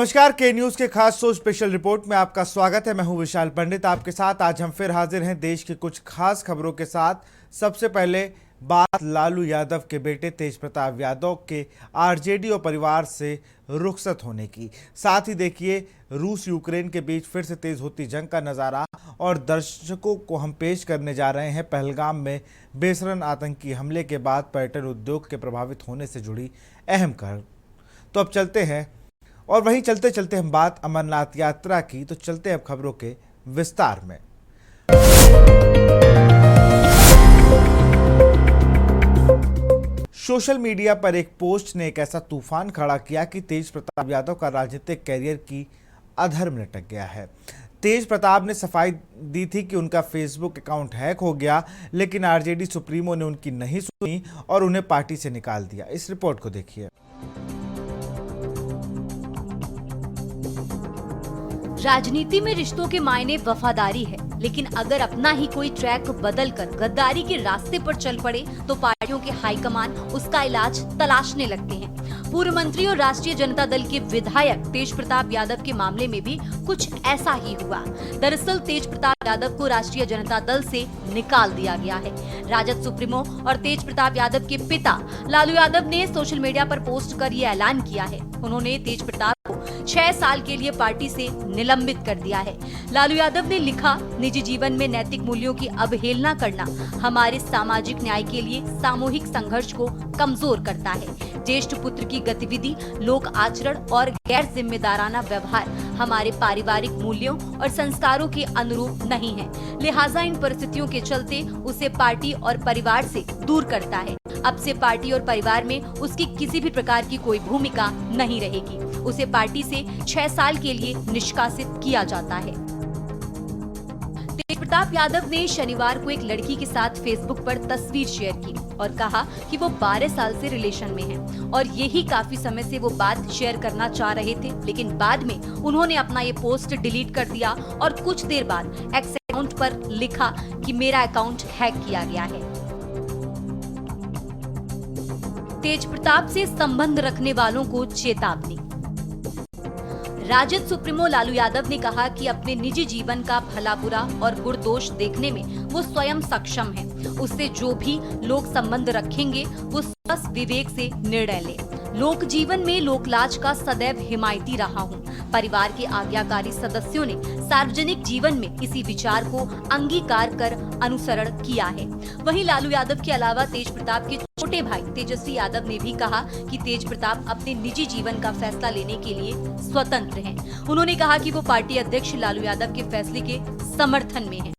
नमस्कार, के न्यूज के खास शो स्पेशल रिपोर्ट में आपका स्वागत है। मैं हूं विशाल पंडित आपके साथ। आज हम फिर हाजिर हैं देश की कुछ खास खबरों के साथ। सबसे पहले बात लालू यादव के बेटे तेज प्रताप यादव के आरजेडी और परिवार से रुखसत होने की। साथ ही देखिए रूस यूक्रेन के बीच फिर से तेज होती जंग का नज़ारा, और दर्शकों को हम पेश करने जा रहे हैं पहलगाम में बेसरन आतंकी हमले के बाद पर्यटन उद्योग के प्रभावित होने से जुड़ी अहम खबर। तो अब चलते हैं, और वहीं चलते चलते हम बात अमरनाथ यात्रा की। तो चलते हैं अब खबरों के विस्तार में। सोशल मीडिया पर एक पोस्ट ने एक ऐसा तूफान खड़ा किया कि तेज प्रताप यादव का राजनीतिक कैरियर की अधर में लटक गया है। तेज प्रताप ने सफाई दी थी कि उनका फेसबुक अकाउंट हैक हो गया, लेकिन आरजेडी सुप्रीमो ने उनकी नहीं सुनी और उन्हें पार्टी से निकाल दिया। इस रिपोर्ट को देखिए। राजनीति में रिश्तों के मायने वफादारी है, लेकिन अगर अपना ही कोई ट्रैक बदलकर गद्दारी के रास्ते पर चल पड़े तो पार्टियों के हाईकमान उसका इलाज तलाशने लगते हैं। पूर्व मंत्री और राष्ट्रीय जनता दल के विधायक तेज प्रताप यादव के मामले में भी कुछ ऐसा ही हुआ। दरअसल तेज प्रताप यादव को राष्ट्रीय जनता दल से निकाल दिया गया है। राजद सुप्रीमो और तेज प्रताप यादव के पिता लालू यादव ने सोशल मीडिया पर पोस्ट कर ये ऐलान किया है। उन्होंने तेज प्रताप को 6 साल के लिए पार्टी से निलंबित कर दिया है। लालू यादव ने लिखा, निजी जीवन में नैतिक मूल्यों की अवहेलना करना हमारे सामाजिक न्याय के लिए सामूहिक संघर्ष को कमजोर करता है। ज्येष्ठ पुत्र की गतिविधि, लोक आचरण और गैर जिम्मेदाराना व्यवहार हमारे पारिवारिक मूल्यों और संस्कारों के अनुरूप नहीं है। लिहाजा इन परिस्थितियों के चलते उसे पार्टी और परिवार से दूर करता है। अब से पार्टी और परिवार में उसकी किसी भी प्रकार की कोई भूमिका नहीं रहेगी। उसे पार्टी से 6 साल के लिए निष्कासित किया जाता है। तेज प्रताप यादव ने शनिवार को एक लड़की के साथ फेसबुक पर तस्वीर शेयर की और कहा कि वो 12 साल से रिलेशन में हैं और यही काफी समय से वो बात शेयर करना चाह रहे थे, लेकिन बाद में उन्होंने अपना ये पोस्ट डिलीट कर दिया और कुछ देर बाद एक्स अकाउंट पर लिखा कि मेरा अकाउंट हैक किया गया है। तेज प्रताप से संबंध रखने वालों को चेतावनी। राजद सुप्रीमो लालू यादव ने कहा कि अपने निजी जीवन का भला बुरा और गुण दोष देखने में वो स्वयं सक्षम है। उससे जो भी लोग संबंध रखेंगे वो स्वस्थ विवेक से निर्णय ले। लोक जीवन में लोकलाज का सदैव हिमायती रहा हूँ। परिवार के आज्ञाकारी सदस्यों ने सार्वजनिक जीवन में इसी विचार को अंगीकार कर अनुसरण किया है। वहीं लालू यादव के अलावा तेज प्रताप के छोटे भाई तेजस्वी यादव ने भी कहा कि तेज प्रताप अपने निजी जीवन का फैसला लेने के लिए स्वतंत्र हैं। उन्होंने कहा कि वो पार्टी अध्यक्ष लालू यादव के फैसले के समर्थन में हैं।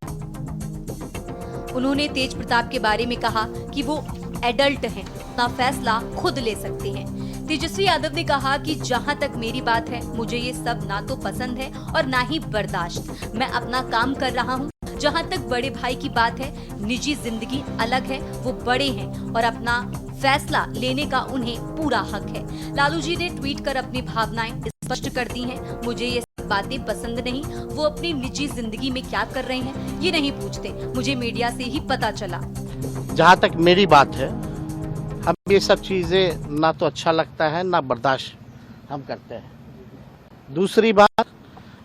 उन्होंने तेज प्रताप के बारे में कहा कि वो एडल्ट हैं, अपना फैसला खुद ले सकते हैं। तेजस्वी यादव ने कहा कि जहां तक मेरी बात है, मुझे ये सब ना तो पसंद है और ना ही बर्दाश्त। मैं अपना काम कर रहा हूं। जहां तक बड़े भाई की बात है, निजी जिंदगी अलग है, वो बड़े हैं और अपना फैसला लेने का उन्हें पूरा हक है। लालू जी ने ट्वीट कर अपनी भावनाएं स्पष्ट कर दी हैं। मुझे ये बातें पसंद नहीं। वो अपनी निजी जिंदगी में क्या कर रहे हैं ये नहीं पूछते, मुझे मीडिया से ही पता चला। जहाँ तक मेरी बात है, हम ये सब चीजें ना तो अच्छा लगता है ना बर्दाश्त हम करते हैं। दूसरी बात,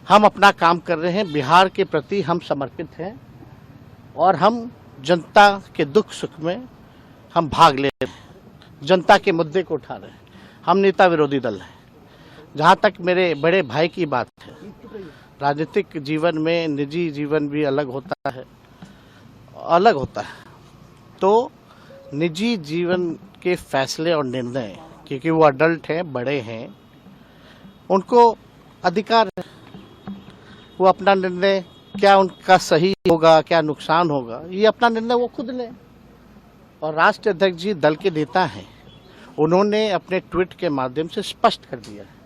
हम अपना काम कर रहे हैं, बिहार के प्रति हम समर्पित हैं और हम जनता के दुख सुख में हम भाग ले रहे हैं, जनता के मुद्दे को उठा रहे हैं। हम नेता विरोधी दल हैं। जहाँ तक मेरे बड़े भाई की बात है, राजनीतिक जीवन में निजी जीवन भी अलग होता है। तो निजी जीवन के फैसले और निर्णय, क्योंकि वो अडल्ट हैं, बड़े हैं, उनको अधिकार है। वो अपना निर्णय, क्या उनका सही होगा क्या नुकसान होगा, ये अपना निर्णय वो खुद लें। और राष्ट्रीय अध्यक्ष जी दल के नेता हैं, उन्होंने अपने ट्वीट के माध्यम से स्पष्ट कर दिया है।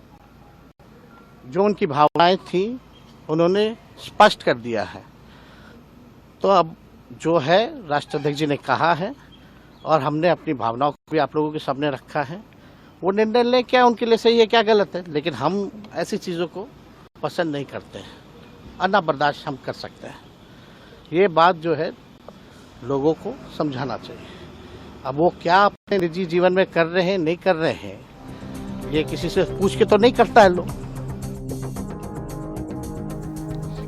जो उनकी भावनाएं थी उन्होंने स्पष्ट कर दिया है। तो अब जो है राष्ट्रीय अध्यक्ष जी ने कहा है और हमने अपनी भावनाओं को भी आप लोगों के सामने रखा है। वो निर्णय ले, क्या उनके लिए सही है क्या गलत है, लेकिन हम ऐसी चीज़ों को पसंद नहीं करते हैं और ना बर्दाश्त हम कर सकते हैं। ये बात जो है लोगों को समझाना चाहिए। अब वो क्या अपने निजी जीवन में कर रहे हैं नहीं कर रहे हैं, ये किसी से पूछ के तो नहीं करता है लोग।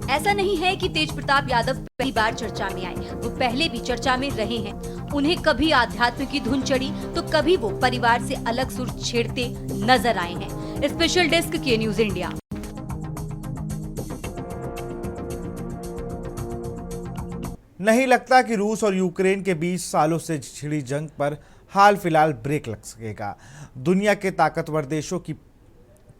ऐसा नहीं है कि तेज प्रताप यादव पहली बार चर्चा में आए, वो पहले भी चर्चा में रहे हैं। उन्हें कभी आध्यात्म की धुन चढ़ी तो कभी वो परिवार से अलग सुर छेड़ते नजर आए हैं। स्पेशल डेस्क के न्यूज इंडिया। नहीं लगता कि रूस और यूक्रेन के बीच सालों से छिड़ी जंग पर हाल फिलहाल ब्रेक लग सकेगा। दुनिया के ताकतवर देशों की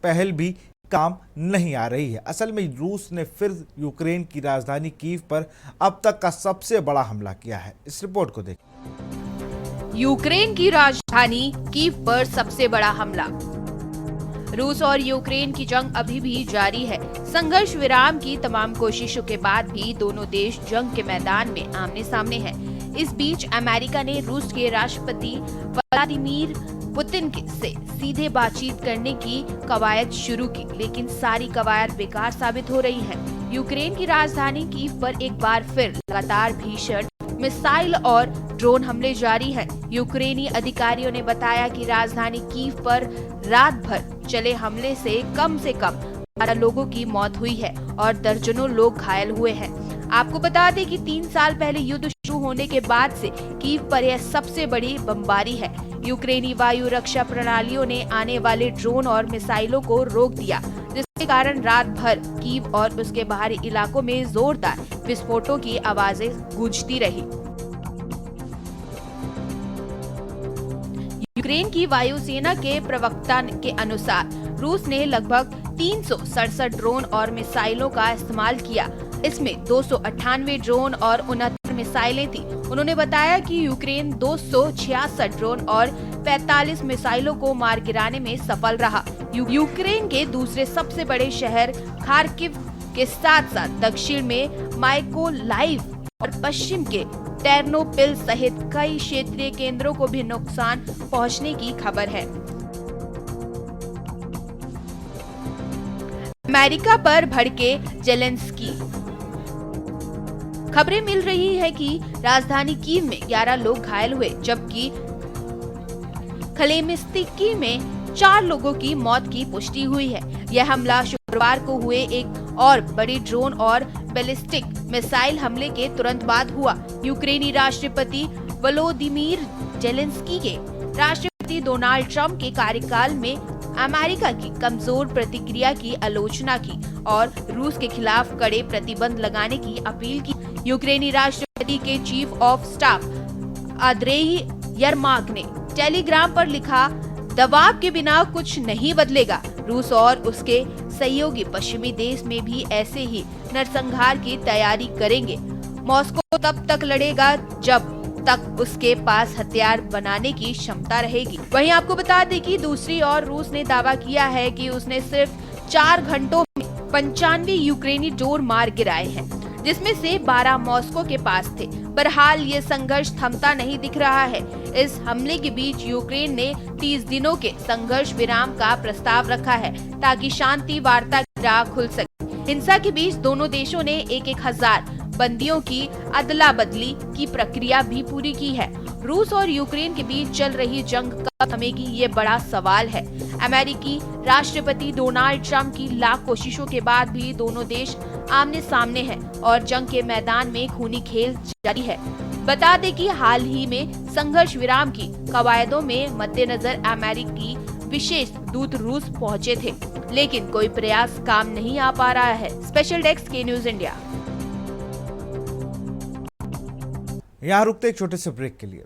पहल भी काम नहीं आ रही है। असल में रूस ने फिर यूक्रेन की राजधानी कीव पर अब तक का सबसे बड़ा हमला किया है। इस रिपोर्ट को देखिए। यूक्रेन की राजधानी कीव पर सबसे बड़ा हमला। रूस और यूक्रेन की जंग अभी भी जारी है। संघर्ष विराम की तमाम कोशिशों के बाद भी दोनों देश जंग के मैदान में आमने सामने हैं। इस बीच अमेरिका ने रूस के राष्ट्रपति व्लादिमीर पुतिन से सीधे बातचीत करने की कवायद शुरू की, लेकिन सारी कवायद बेकार साबित हो रही है। यूक्रेन की राजधानी कीव पर एक बार फिर लगातार भीषण मिसाइल और ड्रोन हमले जारी हैं। यूक्रेनी अधिकारियों ने बताया कि राजधानी कीव पर रात भर चले हमले से कम 12 लोगों की मौत हुई है और दर्जनों लोग घायल हुए हैं। आपको बता दें कि 3 साल पहले युद्ध शुरू होने के बाद से कीव पर यह सबसे बड़ी बमबारी है। यूक्रेनी वायु रक्षा प्रणालियों ने आने वाले ड्रोन और मिसाइलों को रोक दिया, जिसके कारण रात भर कीव और उसके बाहरी इलाकों में जोरदार विस्फोटों की आवाजें गूंजती रही। यूक्रेन की वायुसेना के प्रवक्ता के अनुसार रूस ने लगभग 367 ड्रोन और मिसाइलों का इस्तेमाल किया। इसमें 298 ड्रोन और 69 मिसाइलें थी। उन्होंने बताया कि यूक्रेन 266 ड्रोन और 45 मिसाइलों को मार गिराने में सफल रहा। यूक्रेन के दूसरे सबसे बड़े शहर खार्किव के साथ साथ दक्षिण में माइकोलाइव और पश्चिम के टेर्नोपिल सहित कई क्षेत्रीय केंद्रों को भी नुकसान पहुंचने की खबर है। अमेरिका पर भड़के जेलेंस्की। खबरें मिल रही है कि राजधानी कीव में 11 लोग घायल हुए, जबकि खलेमिस्तिकी में 4 लोगों की मौत की पुष्टि हुई है। यह हमला शुक्रवार को हुए एक और बड़ी ड्रोन और बैलिस्टिक मिसाइल हमले के तुरंत बाद हुआ। यूक्रेनी राष्ट्रपति वोलोदिमीर जेलेंस्की के राष्ट्रपति डोनाल्ड ट्रंप के कार्यकाल में अमेरिका की कमजोर प्रतिक्रिया की आलोचना की और रूस के खिलाफ कड़े प्रतिबंध लगाने की अपील की। यूक्रेनी राष्ट्रपति के चीफ ऑफ स्टाफ आंद्रेई यरमाक ने टेलीग्राम पर लिखा, दबाव के बिना कुछ नहीं बदलेगा। रूस और उसके सहयोगी पश्चिमी देश में भी ऐसे ही नरसंहार की तैयारी करेंगे। मॉस्को तब तक लड़ेगा जब तक उसके पास हथियार बनाने की क्षमता रहेगी। वहीं आपको बता दें कि दूसरी ओर रूस ने दावा किया है कि उसने सिर्फ 4 घंटों में 95 यूक्रेनी ड्रोन मार गिराए हैं, जिसमें से 12 मॉस्को के पास थे। बहरहाल ये संघर्ष थमता नहीं दिख रहा है। इस हमले के बीच यूक्रेन ने 30 दिनों के संघर्ष विराम का प्रस्ताव रखा है, ताकि शांति वार्ता की राह खुल सके। हिंसा के बीच दोनों देशों ने 1,000 बंदियों की अदला बदली की प्रक्रिया भी पूरी की है। रूस और यूक्रेन के बीच चल रही जंग कब थमेगी, ये बड़ा सवाल है। अमेरिकी राष्ट्रपति डोनाल्ड ट्रंप की लाख कोशिशों के बाद भी दोनों देश आमने सामने हैं और जंग के मैदान में खूनी खेल जारी है। बता दें कि हाल ही में संघर्ष विराम की कवायदों में मद्देनजर अमेरिकी विशेष दूत रूस पहुंचे थे, लेकिन कोई प्रयास काम नहीं आ पा रहा है। स्पेशल डेस्क के न्यूज इंडिया। यहाँ रुकते एक छोटे से ब्रेक के लिए।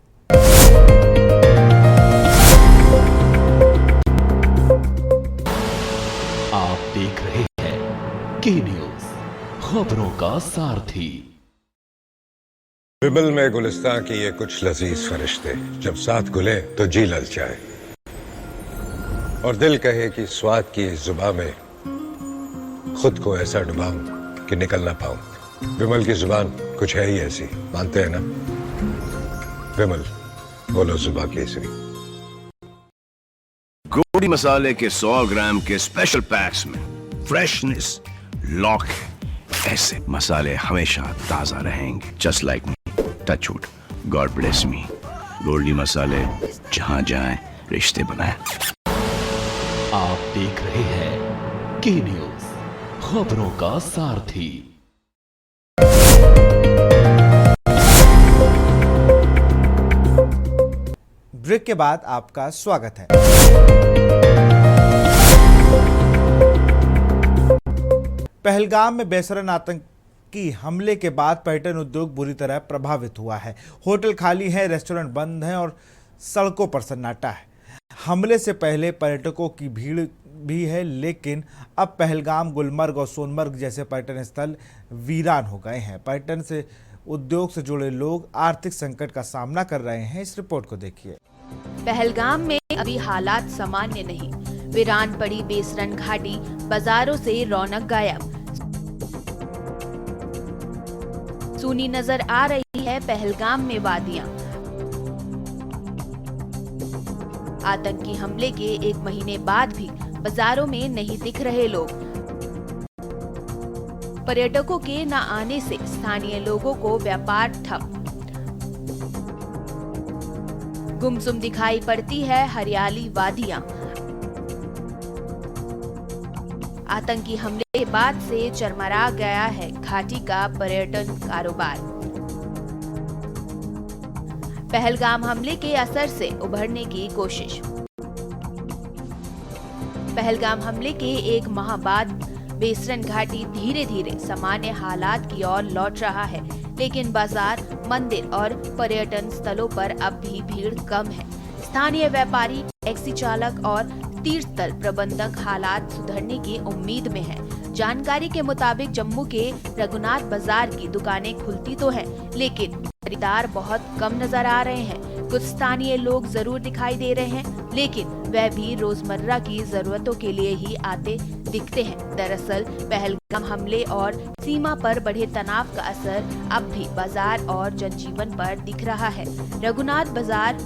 आप देख रहे हैं के न्यूज, खबरों का सारथी। बिमल में गुलिस्तान के ये कुछ लजीज फरिश्ते जब साथ घुले तो जी ललचाए और दिल कहे कि स्वाद की इस जुबान में खुद को ऐसा डुबाऊं कि निकल ना पाऊं। बिमल की जुबान कुछ है ही ऐसी, मानते हैं ना? बिमल, बोलो जुबा केसरी। गोड़ी मसाले के 100 ग्राम के स्पेशल पैक्स में फ्रेशनेस लॉक है। ऐसे मसाले हमेशा ताजा रहेंगे। Just like me, touch wood, God bless me. Goldiee मसाले, जहां जाएं रिश्ते बनाएं। आप देख रहे हैं के न्यूज, खबरों का सारथी। ब्रेक के बाद आपका स्वागत है। पहलगाम में बेसरन आतंकी हमले के बाद पर्यटन उद्योग बुरी तरह प्रभावित हुआ है। होटल खाली हैं, रेस्टोरेंट बंद हैं और सड़कों पर सन्नाटा है। हमले से पहले पर्यटकों की भीड़ भी है, लेकिन अब पहलगाम, गुलमर्ग और सोनमर्ग जैसे पर्यटन स्थल वीरान हो गए हैं। पर्यटन से उद्योग से जुड़े लोग आर्थिक संकट का सामना कर रहे हैं। इस रिपोर्ट को देखिए। पहलगाम में अभी हालात सामान्य नहीं। वीरान पड़ी बेसरन घाटी, बाजारों से रौनक गायब। सूनी नजर आ रही है पहलगाम में वादियां। आतंकी हमले के 1 महीने बाद भी बाजारों में नहीं दिख रहे लोग। पर्यटकों के न आने से स्थानीय लोगों को व्यापार ठप। गुमसुम दिखाई पड़ती है हरियाली वादियां। आतंकी हमले के बाद से चरमरा गया है घाटी का पर्यटन कारोबार। पहलगाम हमले के असर से उभरने की कोशिश। पहलगाम हमले के 1 माह बाद बेसरन घाटी धीरे धीरे सामान्य हालात की ओर लौट रहा है, लेकिन बाजार, मंदिर और पर्यटन स्थलों पर अब भी भीड़ कम है। स्थानीय व्यापारी, टैक्सी चालक और तीर्थस्थल प्रबंधक हालात सुधरने की उम्मीद में है। जानकारी के मुताबिक जम्मू के रघुनाथ बाजार की दुकानें खुलती तो हैं, लेकिन खरीदार बहुत कम नजर आ रहे हैं। कुछ स्थानीय लोग जरूर दिखाई दे रहे हैं, लेकिन वह भी रोजमर्रा की जरूरतों के लिए ही आते दिखते हैं। दरअसल पहलगाम हमले और सीमा पर बढ़े तनाव का असर अब भी बाजार और जनजीवन पर दिख रहा है। रघुनाथ बाजार,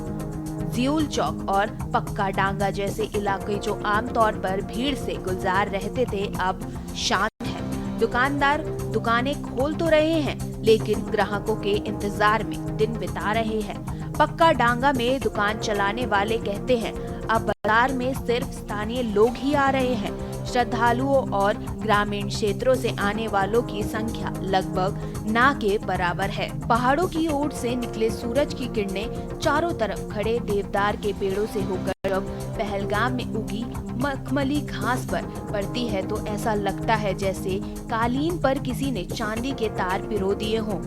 जियोल चौक और पक्का डांगा जैसे इलाके जो आमतौर पर भीड़ से गुलजार रहते थे, अब शांत है। दुकानदार दुकानें खोल तो रहे हैं, लेकिन ग्राहकों के इंतजार में दिन बिता रहे हैं। पक्का डांगा में दुकान चलाने वाले कहते हैं, अब बाजार में सिर्फ स्थानीय लोग ही आ रहे हैं। श्रद्धालुओं और ग्रामीण क्षेत्रों से आने वालों की संख्या लगभग ना के बराबर है। पहाड़ों की ओर से निकले सूरज की किरणें चारों तरफ खड़े देवदार के पेड़ों से होकर जब पहलगाम में उगी मखमली घास पर पड़ती है तो ऐसा लगता है जैसे कालीन पर किसी ने चांदी के तार पिरो दिए हों।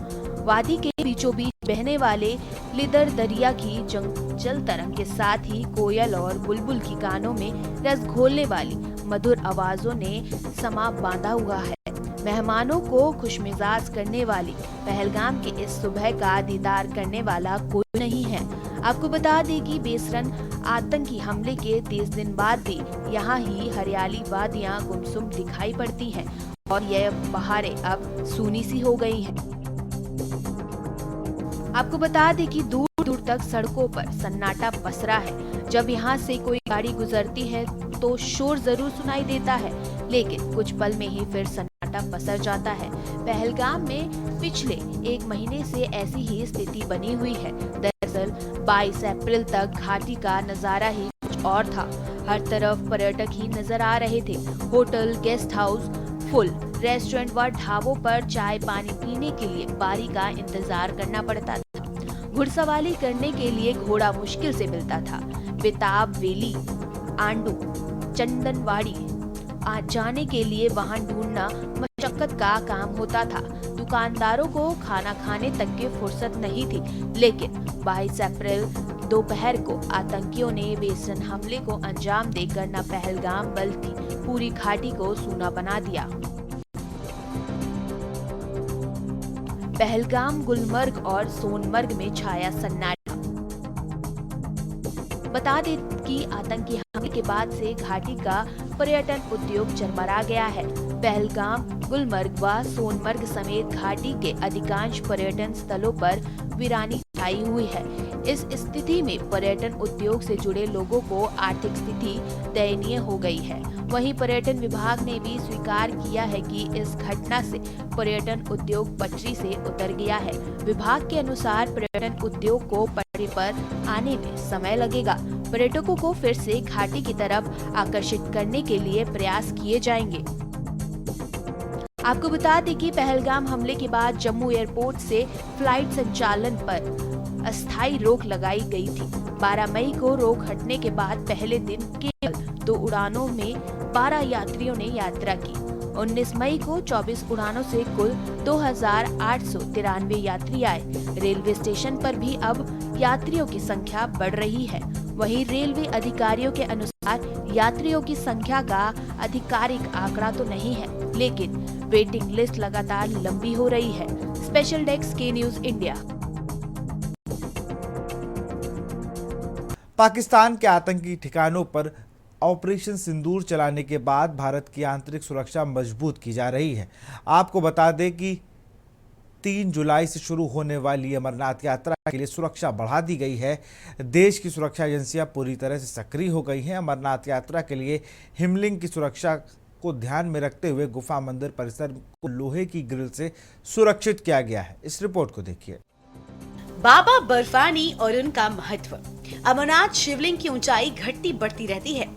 वादी के बीचों बीच बहने वाले लिदर दरिया की जंगल तरंग के साथ ही कोयल और बुलबुल की कानों में रस घोलने वाली मधुर आवाजों ने समा बांधा हुआ है। मेहमानों को खुशमिजाज करने वाली पहलगाम के इस सुबह का दीदार करने वाला कोई नहीं है। आपको बता दें कि बेसरन आतंकी हमले के 30 दिन बाद भी यहाँ ही हरियाली वादियाँ गुमसुम दिखाई पड़ती हैं और यह बहारें अब सूनी सी हो गई हैं। आपको बता दें कि दूर दूर तक सड़कों पर सन्नाटा पसरा है। जब यहाँ से कोई गाड़ी गुजरती है तो शोर जरूर सुनाई देता है, लेकिन कुछ पल में ही फिर सन्नाटा पसर जाता है। पहलगाम में पिछले 1 महीने से ऐसी ही स्थिति बनी हुई है। दरअसल 22 अप्रैल तक घाटी का नजारा ही कुछ और था। हर तरफ पर्यटक ही नजर आ रहे थे। Hotel, guest house full, restaurant व ढाबों पर चाय पानी पीने के लिए बारी का इंतजार करना पड़ता था। घुड़सवारी करने के लिए घोड़ा मुश्किल से मिलता था। बेताब वेली, आंडू, चंदनवाड़ी जाने के लिए वाहन ढूंढना मशक्कत का काम होता था। दुकानदारों को खाना खाने तक की फुर्सत नहीं थी, लेकिन 22 अप्रैल दोपहर को आतंकियों ने बेसरन हमले को अंजाम देकर न पहलगाम बल्कि पूरी घाटी को सूना बना दिया। पहलगाम, गुलमर्ग और सोनमर्ग में छाया सन्नाटा। बता दें कि आतंकी हमले के बाद से घाटी का पर्यटन उद्योग चरमरा गया है। पहलगाम, गुलमर्ग व सोनमर्ग समेत घाटी के अधिकांश पर्यटन स्थलों पर वीरानी छाई हुई है। इस स्थिति में पर्यटन उद्योग से जुड़े लोगों को आर्थिक स्थिति दयनीय हो गई है। वहीं पर्यटन विभाग ने भी स्वीकार किया है कि इस घटना से पर्यटन उद्योग पटरी से उतर गया है। विभाग के अनुसार पर्यटन उद्योग को पटरी पर आने में समय लगेगा। पर्यटकों को फिर से घाटी की तरफ आकर्षित करने के लिए प्रयास किए जाएंगे। आपको बता दें कि पहलगाम हमले के बाद जम्मू एयरपोर्ट से फ्लाइट संचालन पर अस्थायी रोक लगाई गई थी। 12 मई को रोक हटने के बाद पहले दिन केवल 2 उड़ानों में 12 यात्रियों ने यात्रा की। 19 मई को 24 उड़ानों से कुल 2893 यात्री आए। रेलवे स्टेशन पर भी अब यात्रियों की संख्या बढ़ रही है। वहीं रेलवे अधिकारियों के अनुसार यात्रियों की संख्या का आधिकारिक आंकड़ा तो नहीं है, लेकिन वेटिंग लिस्ट लगातार लंबी हो रही है। स्पेशल डेस्क के न्यूज इंडिया। पाकिस्तान के आतंकी ठिकानों पर ऑपरेशन सिंदूर चलाने के बाद भारत की आंतरिक सुरक्षा मजबूत की जा रही है। आपको बता दें कि 3 जुलाई से शुरू होने वाली अमरनाथ यात्रा के लिए सुरक्षा बढ़ा दी गई है। देश की सुरक्षा एजेंसियां पूरी तरह से सक्रिय हो गई हैं। अमरनाथ यात्रा के लिए हिमलिंग की सुरक्षा को ध्यान में रखते हुए गुफा मंदिर परिसर को लोहे की ग्रिल से सुरक्षित किया गया है। इस रिपोर्ट को देखिए। बाबा बर्फानी और उनका महत्व। अमरनाथ शिवलिंग की ऊंचाई घटती बढ़ती रहती है,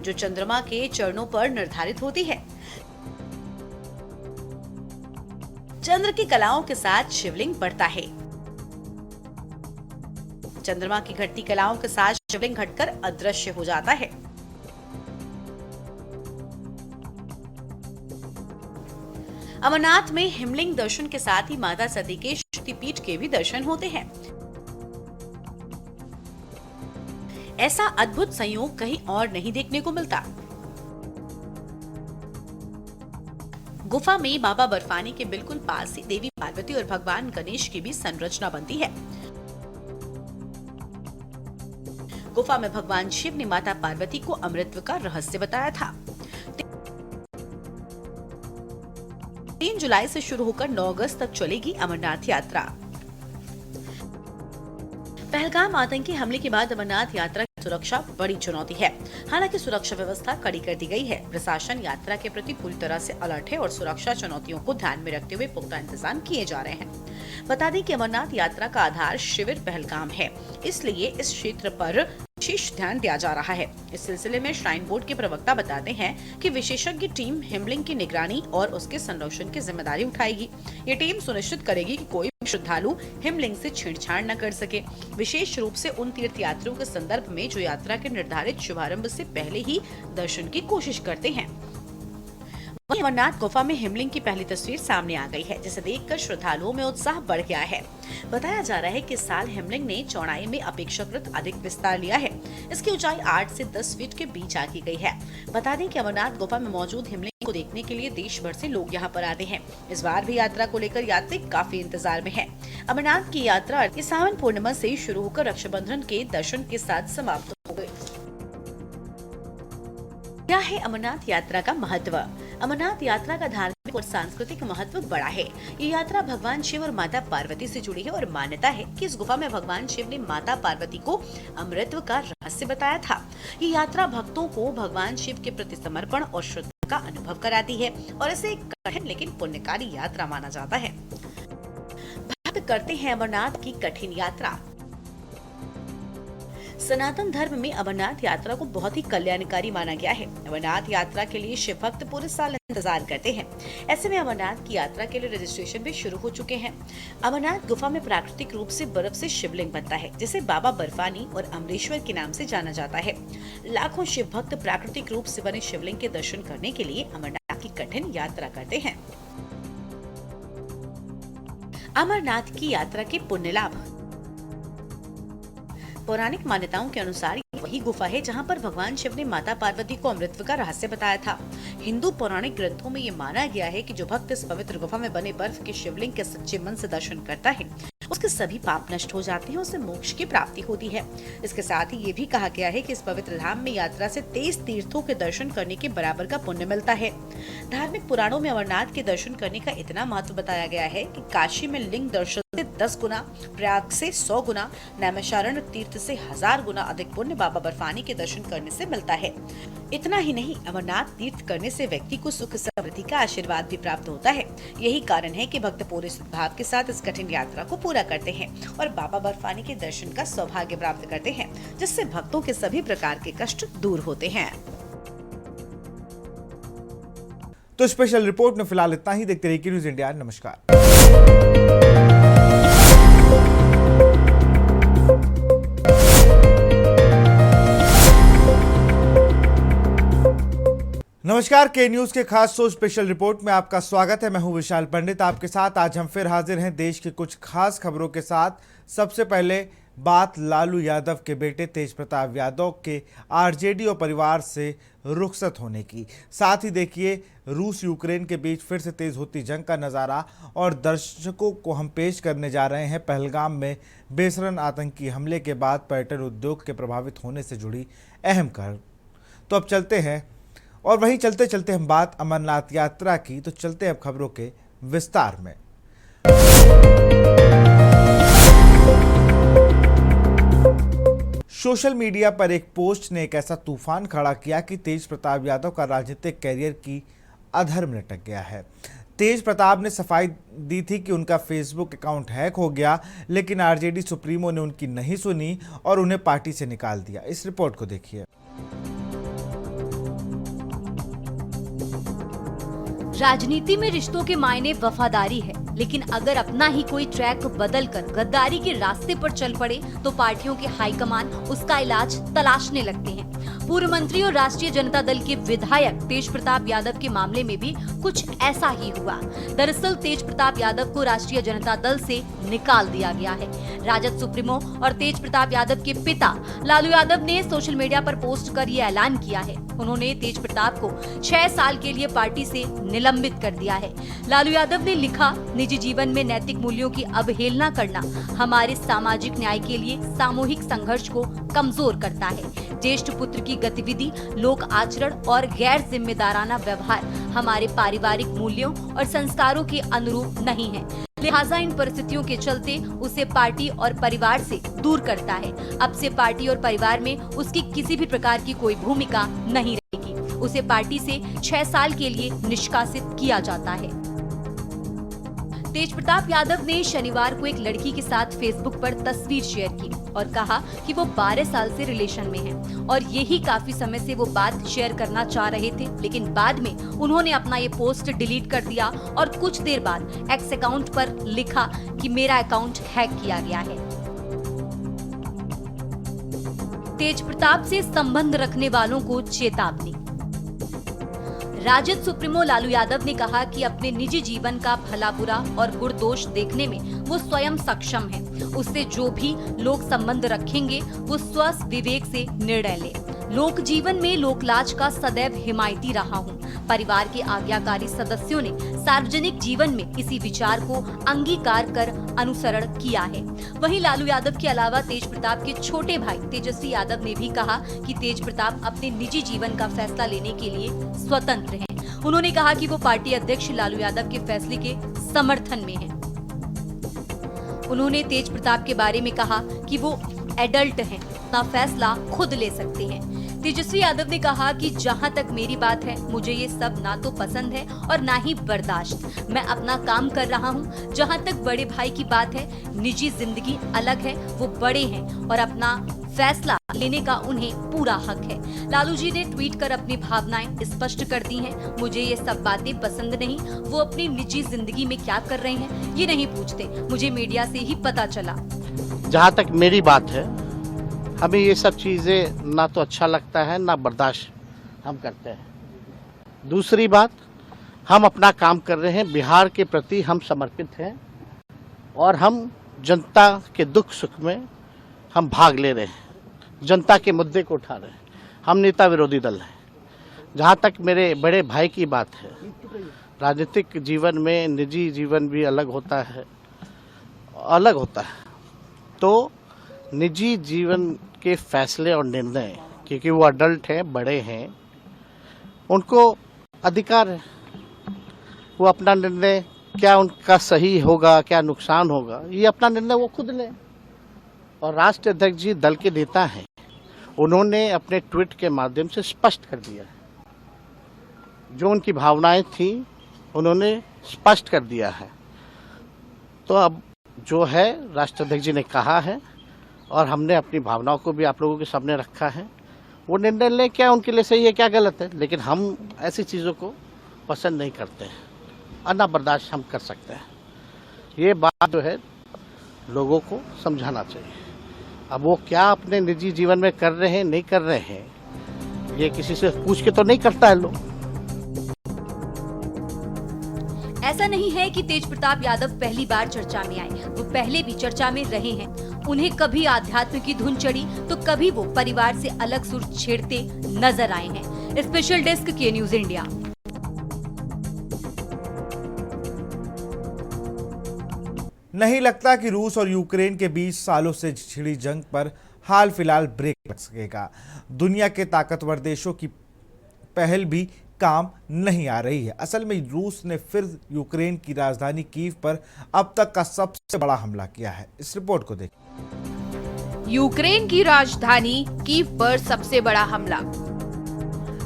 जो चंद्रमा के चरणों पर निर्धारित होती है। चंद्र की कलाओं के साथ शिवलिंग बढ़ता है। चंद्रमा की घटती कलाओं के साथ शिवलिंग घटकर अदृश्य हो जाता है। अमरनाथ में हिमलिंग दर्शन के साथ ही माता सती के शक्तिपीठ के भी दर्शन होते हैं। ऐसा अद्भुत संयोग कहीं और नहीं देखने को मिलता। गुफा में बाबा बर्फानी के बिल्कुल पास ही देवी पार्वती और भगवान गणेश की भी संरचना बनती है। गुफा में भगवान शिव ने माता पार्वती को अमृतत्व का रहस्य बताया था। 3 जुलाई से शुरू होकर 9 अगस्त तक चलेगी अमरनाथ यात्रा। पहलगाम आतंकी हमले के बाद अमरनाथ यात्रा की सुरक्षा बड़ी चुनौती है। हालांकि सुरक्षा व्यवस्था कड़ी कर दी गई है। प्रशासन यात्रा के प्रति पूरी तरह से अलर्ट है और सुरक्षा चुनौतियों को ध्यान में रखते हुए पुख्ता इंतजाम किए जा रहे हैं। बता दें कि अमरनाथ यात्रा का आधार शिविर पहलगाम है, इसलिए इस क्षेत्र पर विशेष ध्यान दिया जा रहा है। इस सिलसिले में श्राइन बोर्ड के प्रवक्ता बताते हैं कि विशेषज्ञ टीम हिमलिंग की निगरानी और उसके संरक्षण की जिम्मेदारी उठाएगी। ये टीम सुनिश्चित करेगी कि कोई श्रद्धालु हिमलिंग से छेड़छाड़ न कर सके, विशेष रूप से उन तीर्थयात्रियों के संदर्भ में जो यात्रा के निर्धारित शुभारंभ से पहले ही दर्शन की कोशिश करते हैं। वहीं अमरनाथ गुफा में हिमलिंग की पहली तस्वीर सामने आ गई है, जिसे देखकर श्रद्धालुओं में उत्साह बढ़ गया है। बताया जा रहा है कि इस साल हिमलिंग ने चौड़ाई में अपेक्षाकृत अधिक विस्तार लिया है। इसकी ऊंचाई 8 से 10 फीट के बीच आकी गई है। बता दें कि अमरनाथ गुफा में मौजूद हिमलिंग को देखने के लिए देश भर से लोग यहां पर आते हैं। इस बार भी यात्रा को लेकर यात्री काफी इंतजार में है। अमरनाथ की यात्रा इस सावन पूर्णिमा से शुरू होकर रक्षाबंधन के दर्शन के साथ समाप्त हो गई। क्या है अमरनाथ यात्रा का महत्व? अमरनाथ यात्रा का धार्मिक और सांस्कृतिक महत्व बड़ा है। ये यात्रा भगवान शिव और माता पार्वती से जुड़ी है और मान्यता है कि इस गुफा में भगवान शिव ने माता पार्वती को अमृतत्व का रहस्य बताया था। ये यात्रा भक्तों को भगवान शिव के प्रति समर्पण और श्रद्धा का अनुभव कराती है और इसे एक कठिन लेकिन पुण्यकारी यात्रा माना जाता है। भक्त करते हैं अमरनाथ की कठिन यात्रा। सनातन धर्म में अमरनाथ यात्रा को बहुत ही कल्याणकारी माना गया है। अमरनाथ यात्रा के लिए शिव भक्त पूरे साल इंतजार करते हैं। ऐसे में अमरनाथ की यात्रा के लिए रजिस्ट्रेशन भी शुरू हो चुके हैं। अमरनाथ गुफा में प्राकृतिक रूप से बर्फ से शिवलिंग बनता है, जिसे बाबा बर्फानी और अमरेश्वर के नाम से जाना जाता है। लाखों शिव भक्त प्राकृतिक रूप से बने शिवलिंग के दर्शन करने के लिए अमरनाथ की कठिन यात्रा करते हैं। अमरनाथ की यात्रा के पुण्य लाभ। पौराणिक मान्यताओं के अनुसार वही गुफा है जहां पर भगवान शिव ने माता पार्वती को अमृतत्व का रहस्य बताया था। हिंदू पौराणिक ग्रंथों में ये माना गया है कि जो भक्त इस पवित्र गुफा में बने बर्फ के शिवलिंग के सच्चे मन से दर्शन करता है, उसके सभी पाप नष्ट हो जाते हैं, उसे मोक्ष की प्राप्ति होती है। इसके साथ ही ये भी कहा गया है कि इस पवित्र धाम में यात्रा से 23 तीर्थों के दर्शन करने के बराबर का पुण्य मिलता है। धार्मिक पुराणों में अमरनाथ के दर्शन करने का इतना महत्व बताया गया है कि काशी में लिंग दर्शन से 10 गुना, प्रयाग से 100 गुना, नैमिषारण्य तीर्थ से 1000 गुना अधिक पुण्य बाबा बर्फानी के दर्शन करने से मिलता है। इतना ही नहीं, अमरनाथ तीर्थ करने से व्यक्ति को सुख समृद्धि का आशीर्वाद भी प्राप्त होता है। यही कारण है कि भक्त पूरे सद्भाव के साथ इस कठिन यात्रा को पूरा करते हैं और बाबा बर्फानी के दर्शन का सौभाग्य प्राप्त करते हैं, जिससे भक्तों के सभी प्रकार के कष्ट दूर होते हैं। तो स्पेशल रिपोर्ट में फिलहाल इतना ही। देखते रहिए न्यूज़ इंडिया। नमस्कार। नमस्कार, के न्यूज के खास शो स्पेशल रिपोर्ट में आपका स्वागत है। मैं हूं विशाल पंडित। आपके साथ आज हम फिर हाजिर हैं देश की कुछ खास खबरों के साथ। सबसे पहले बात लालू यादव के बेटे तेज प्रताप यादव के आरजेडी और परिवार से रुखसत होने की। साथ ही देखिए रूस यूक्रेन के बीच फिर से तेज होती जंग का नज़ारा, और दर्शकों को हम पेश करने जा रहे हैं पहलगाम में बेसरन आतंकी हमले के बाद पर्यटन उद्योग के प्रभावित होने से जुड़ी अहम खबर। तो अब चलते हैं, और वहीं चलते चलते हम बात अमरनाथ यात्रा की, तो चलते हैं अब खबरों के विस्तार में। सोशल मीडिया पर एक पोस्ट ने एक ऐसा तूफान खड़ा किया कि तेज प्रताप यादव का राजनीतिक कैरियर की अधर में लटक गया है। तेज प्रताप ने सफाई दी थी कि उनका फेसबुक अकाउंट हैक हो गया, लेकिन आरजेडी सुप्रीमो ने उनकी नहीं सुनी और उन्हें पार्टी से निकाल दिया। इस रिपोर्ट को देखिए। राजनीति में रिश्तों के मायने वफादारी है, लेकिन अगर अपना ही कोई ट्रैक बदलकर गद्दारी के रास्ते पर चल पड़े तो पार्टियों के हाईकमान उसका इलाज तलाशने लगते हैं। पूर्व मंत्री और राष्ट्रीय जनता दल के विधायक तेज प्रताप यादव के मामले में भी कुछ ऐसा ही हुआ। दरअसल तेज प्रताप यादव को राष्ट्रीय जनता दल से निकाल दिया गया है। राजद सुप्रीमो और तेज प्रताप यादव के पिता लालू यादव ने सोशल मीडिया पर पोस्ट कर ये ऐलान किया है। उन्होंने तेज प्रताप को 6 साल के लिए पार्टी से निलंबित कर दिया है। लालू यादव ने लिखा, निजी जीवन में नैतिक मूल्यों की अवहेलना करना हमारे सामाजिक न्याय के लिए सामूहिक संघर्ष को कमजोर करता है। ज्येष्ठ पुत्र की गतिविधि, लोक आचरण और गैर जिम्मेदाराना व्यवहार हमारे पारिवारिक मूल्यों और संस्कारों के अनुरूप नहीं है। लिहाजा इन परिस्थितियों के चलते उसे पार्टी और परिवार से दूर करता है। अब से पार्टी और परिवार में उसकी किसी भी प्रकार की कोई भूमिका नहीं रहेगी। उसे पार्टी से 6 साल के लिए निष्कासित किया जाता है। तेज प्रताप यादव ने शनिवार को एक लड़की के साथ फेसबुक पर तस्वीर शेयर की और कहा कि वो 12 साल से रिलेशन में हैं और यही काफी समय से वो बात शेयर करना चाह रहे थे, लेकिन बाद में उन्होंने अपना ये पोस्ट डिलीट कर दिया और कुछ देर बाद एक्स अकाउंट पर लिखा कि मेरा अकाउंट हैक किया गया है। तेज प्रताप से संबंध रखने वालों को चेतावनी। राजद सुप्रीमो लालू यादव ने कहा कि अपने निजी जीवन का भला बुरा और गुण दोष देखने में वो स्वयं सक्षम है। उससे जो भी लोग संबंध रखेंगे वो स्व विवेक से निर्णय ले। लोक जीवन में लोकलाज का सदैव हिमायती रहा हूँ। परिवार के आज्ञाकारी सदस्यों ने सार्वजनिक जीवन में इसी विचार को अंगीकार कर अनुसरण किया है। वहीं लालू यादव के अलावा तेज प्रताप के छोटे भाई तेजस्वी यादव ने भी कहा कि तेज प्रताप अपने निजी जीवन का फैसला लेने के लिए स्वतंत्र हैं। उन्होंने कहा कि वो पार्टी अध्यक्ष लालू यादव के फैसले के समर्थन में हैं। उन्होंने तेज प्रताप के बारे में कहा कि वो एडल्ट हैं, अपना फैसला खुद ले सकते हैं। तेजस्वी यादव ने कहा कि जहां तक मेरी बात है, मुझे ये सब ना तो पसंद है और ना ही बर्दाश्त। मैं अपना काम कर रहा हूं। जहां तक बड़े भाई की बात है, निजी जिंदगी अलग है, वो बड़े हैं और अपना फैसला लेने का उन्हें पूरा हक है। लालू जी ने ट्वीट कर अपनी भावनाएं स्पष्ट कर दी हैं। मुझे ये सब बातें पसंद नहीं। वो अपनी निजी जिंदगी में क्या कर रहे हैं ये नहीं पूछते, मुझे मीडिया से ही पता चला। जहाँ तक मेरी बात है, हमें ये सब चीज़ें ना तो अच्छा लगता है ना बर्दाश्त हम करते हैं। दूसरी बात, हम अपना काम कर रहे हैं, बिहार के प्रति हम समर्पित हैं और हम जनता के दुख सुख में हम भाग ले रहे हैं, जनता के मुद्दे को उठा रहे हैं। हम नेता विरोधी दल हैं। जहाँ तक मेरे बड़े भाई की बात है, राजनीतिक जीवन में निजी जीवन भी अलग होता है। तो निजी जीवन के फैसले और निर्णय, क्योंकि वो अडल्ट हैं, बड़े हैं, उनको अधिकार है। वो अपना निर्णय, क्या उनका सही होगा क्या नुकसान होगा, ये अपना निर्णय वो खुद लें। और राष्ट्रीय अध्यक्ष जी दल के नेता हैं, उन्होंने अपने ट्वीट के माध्यम से स्पष्ट कर दिया है। जो उनकी भावनाएं थी उन्होंने स्पष्ट कर दिया है। तो अब जो है राष्ट्रीय अध्यक्ष जी ने कहा है और हमने अपनी भावनाओं को भी आप लोगों के सामने रखा है। वो निर्णय लें, क्या उनके लिए सही है क्या गलत है, लेकिन हम ऐसी चीज़ों को पसंद नहीं करते हैं और ना बर्दाश्त हम कर सकते हैं। ये बात जो है लोगों को समझाना चाहिए। अब वो क्या अपने निजी जीवन में कर रहे हैं नहीं कर रहे हैं, ये किसी से पूछ के तो नहीं करता है लोग। है कि तेज प्रताप यादव पहली बार चर्चा में आए, वो पहले भी चर्चा में रहे हैं। उन्हें कभी आध्यात्म की धुन चढ़ी तो कभी वो परिवार से अलग सुर छेड़ते नजर आए हैं। स्पेशल डेस्क के न्यूज इंडिया। नहीं लगता कि रूस और यूक्रेन के बीच सालों से छिड़ी जंग पर हाल फिलहाल ब्रेक लग सकेगा। दुनिया के ताकतवर देशों की पहल भी काम नहीं आ रही है। असल में रूस ने फिर यूक्रेन की राजधानी कीव पर अब तक का सबसे बड़ा हमला किया है। इस रिपोर्ट को देखिए। यूक्रेन की राजधानी कीव पर सबसे बड़ा हमला।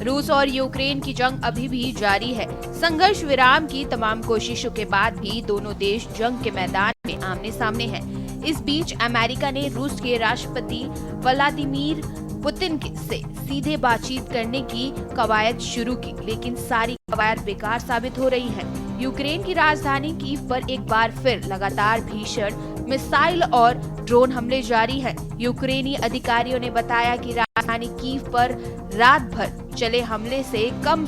रूस और यूक्रेन की जंग अभी भी जारी है। संघर्ष विराम की तमाम कोशिशों के बाद भी दोनों देश जंग के मैदान में आमने सामने हैं। इस बीच अमेरिका ने रूस के राष्ट्रपति व्लादिमीर पुतिन से सीधे बातचीत करने की कवायद शुरू की, लेकिन सारी कवायद बेकार साबित हो रही है। यूक्रेन की राजधानी कीव पर एक बार फिर लगातार भीषण मिसाइल और ड्रोन हमले जारी हैं। यूक्रेनी अधिकारियों ने बताया कि राजधानी कीव पर रात भर चले हमले से कम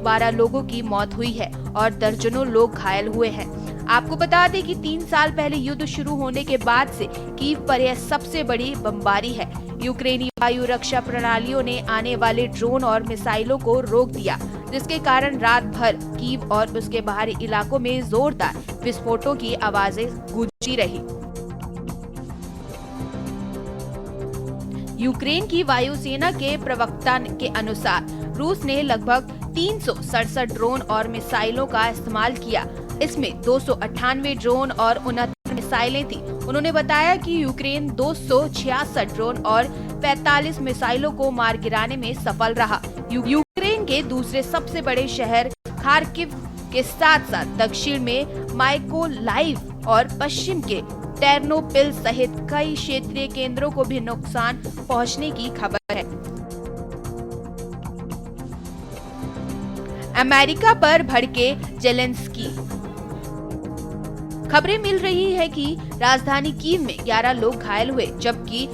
12 लोगों की मौत हुई है और दर्जनों लोग घायल हुए हैं। आपको बता दें कि 3 साल पहले युद्ध शुरू होने के बाद से कीव पर यह सबसे बड़ी बमबारी है। यूक्रेनी वायु रक्षा प्रणालियों ने आने वाले ड्रोन और मिसाइलों को रोक दिया, जिसके कारण रात भर कीव और उसके बाहरी इलाकों में जोरदार विस्फोटों की आवाजें गूंजती रही। यूक्रेन की वायुसेना के प्रवक्ता के अनुसार रूस ने लगभग 367 ड्रोन और मिसाइलों का इस्तेमाल किया। इसमें 298 ड्रोन और 69 मिसाइलें थी। उन्होंने बताया कि यूक्रेन 266 ड्रोन और 45 मिसाइलों को मार गिराने में सफल रहा। यूक्रेन के दूसरे सबसे बड़े शहर खार्किव के साथ साथ दक्षिण में माइकोलाइव और पश्चिम के टेर्नोपिल सहित कई क्षेत्रीय केंद्रों को भी नुकसान पहुंचने की खबर है। अमेरिका पर भड़के जेलेंस्की। खबरें मिल रही है कि राजधानी कीव में 11 लोग घायल हुए, जबकि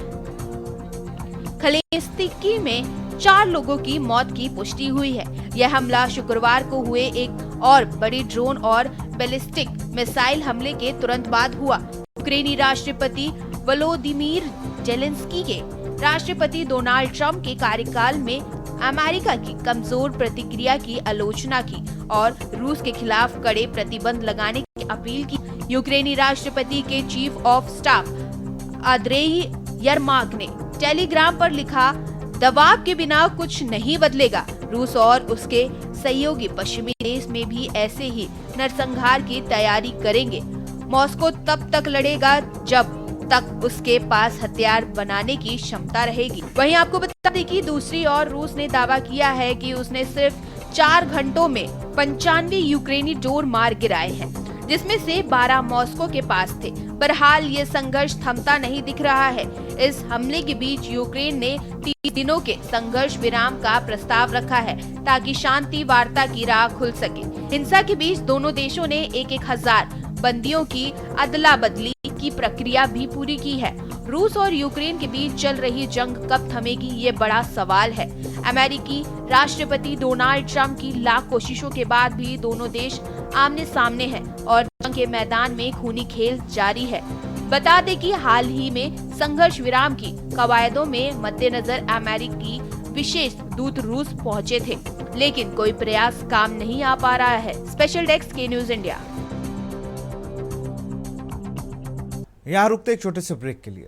खलेस्तिकी में 4 लोगों की मौत की पुष्टि हुई है। यह हमला शुक्रवार को हुए एक और बड़ी ड्रोन और बैलिस्टिक मिसाइल हमले के तुरंत बाद हुआ। यूक्रेनी राष्ट्रपति वोलोदिमीर जेलेंस्की के राष्ट्रपति डोनाल्ड ट्रंप के कार्यकाल में अमेरिका की कमजोर प्रतिक्रिया की आलोचना की और रूस के खिलाफ कड़े प्रतिबंध लगाने की अपील की। यूक्रेनी राष्ट्रपति के चीफ ऑफ स्टाफ आंद्रेई यरमाक ने टेलीग्राम पर लिखा, दबाव के बिना कुछ नहीं बदलेगा। रूस और उसके सहयोगी पश्चिमी देश में भी ऐसे ही नरसंहार की तैयारी करेंगे। मॉस्को तब तक लड़ेगा जब तक उसके पास हथियार बनाने की क्षमता रहेगी। वहीं आपको बता दें कि दूसरी ओर रूस ने दावा किया है कि उसने सिर्फ 4 घंटों में 95 यूक्रेनी ड्रोन मार गिराए हैं, जिसमें से 12 मॉस्को के पास थे। बहरहाल ये संघर्ष थमता नहीं दिख रहा है। इस हमले के बीच यूक्रेन ने 3 दिनों के संघर्ष विराम का प्रस्ताव रखा है, ताकि शांति वार्ता की राह खुल सके। हिंसा के बीच दोनों देशों ने 1,000 बंदियों की अदला बदली की प्रक्रिया भी पूरी की है। रूस और यूक्रेन के बीच चल रही जंग कब थमेगी, ये बड़ा सवाल है। अमेरिकी राष्ट्रपति डोनाल्ड ट्रंप की लाख कोशिशों के बाद भी दोनों देश आमने सामने हैं और जंग के मैदान में खूनी खेल जारी है। बता दें कि हाल ही में संघर्ष विराम की कवायदों में मद्देनजर अमेरिकी विशेष दूत रूस पहुंचे थे, लेकिन कोई प्रयास काम नहीं आ पा रहा है। स्पेशल डेस्क के न्यूज इंडिया। यहाँ रुकते एक छोटे से ब्रेक के लिए।